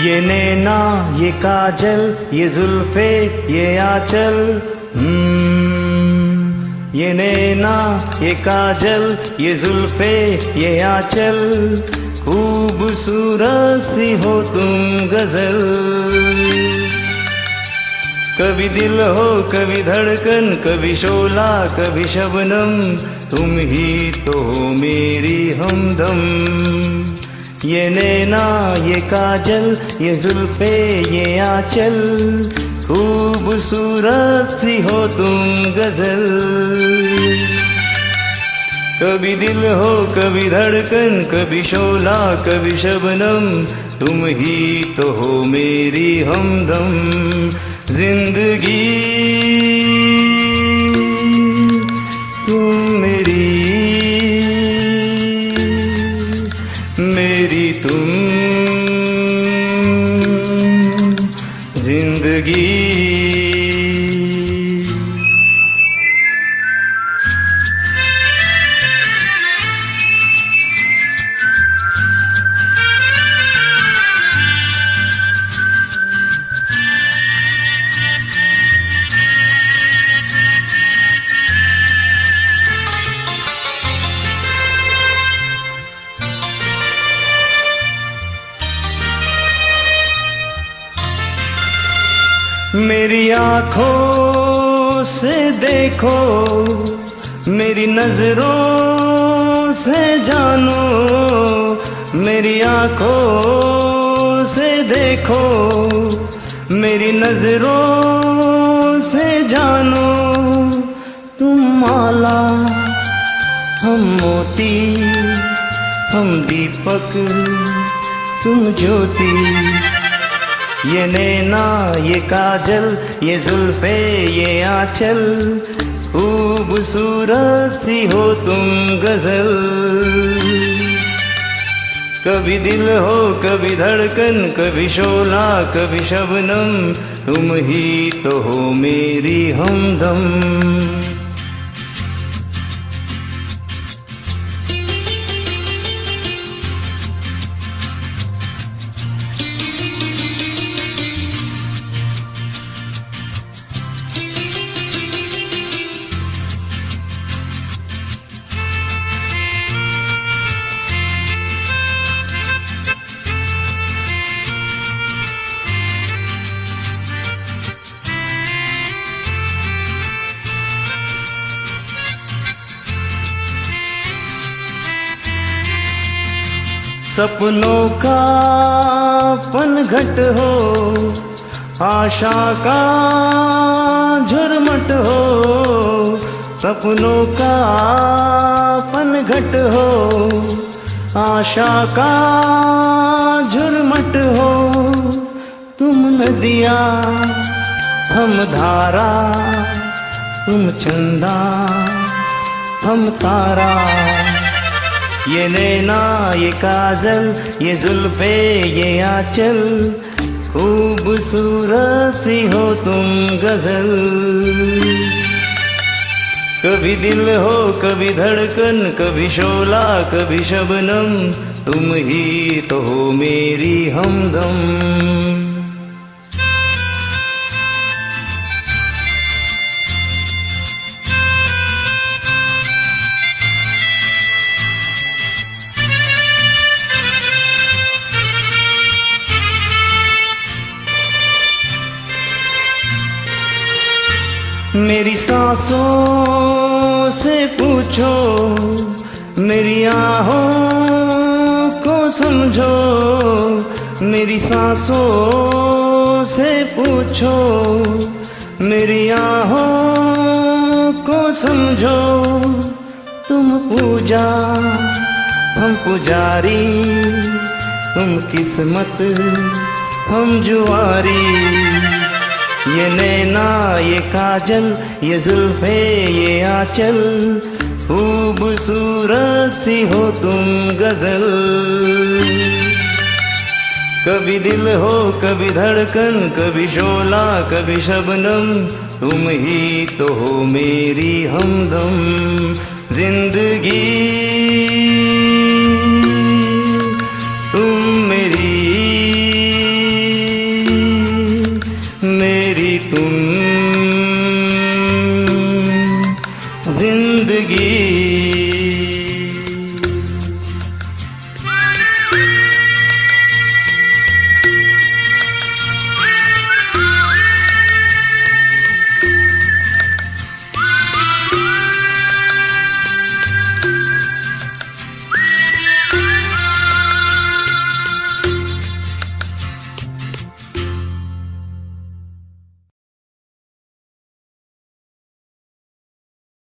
ये नैना ये काजल ये जुल्फे ये आंचल, ये नैना ये काजल ये जुल्फे ये आंचल, खूबसूरत सी हो तुम गजल। कभी दिल हो कभी धड़कन, कभी शोला कभी शबनम, तुम ही तो हो मेरी हमदम। ये नैना ये काजल ये जुल्फे ये आंचल, खूबसूरत सी हो तुम गजल। कभी दिल हो कभी धड़कन, कभी शोला कभी शबनम, तुम ही तो हो मेरी हमदम। जिंदगी तुम मेरी, मेरी तुम जिंदगी। मेरी आँखों से देखो, मेरी नजरों से जानो, मेरी आँखों से देखो, मेरी नजरों से जानो। तुम माला हम मोती, हम दीपक तुम ज्योति। ये नैना ये काजल ये जुल्फे ये आंचल, खूबसूरत सी हो तुम गजल। कभी दिल हो कभी धड़कन, कभी शोला कभी शबनम, तुम ही तो हो मेरी हमदम। सपनों का पनघट हो, आशा का झुरमट हो। सपनों का पनघट हो, आशा का झुरमट हो। तुम नदियाँ हम धारा, तुम चंदा हम तारा। ये नैना ये काजल ये जुल्फे ये आंचल, खूबसूरत सी हो तुम गजल। कभी दिल हो कभी धड़कन, कभी शोला कभी शबनम, तुम ही तो हो मेरी हमदम। मेरी सांसों से पूछो, मेरी आहों को समझो। मेरी सांसों से पूछो, मेरी आहों को समझो। तुम पूजा हम पुजारी, तुम किस्मत हम जुआरी। ये नैना ये काजल ये जुल्फे ये आंचल, खूबसूरत सी हो तुम गजल। कभी दिल हो कभी धड़कन, कभी शोला कभी शबनम, तुम ही तो हो मेरी हमदम। जिंदगी तुम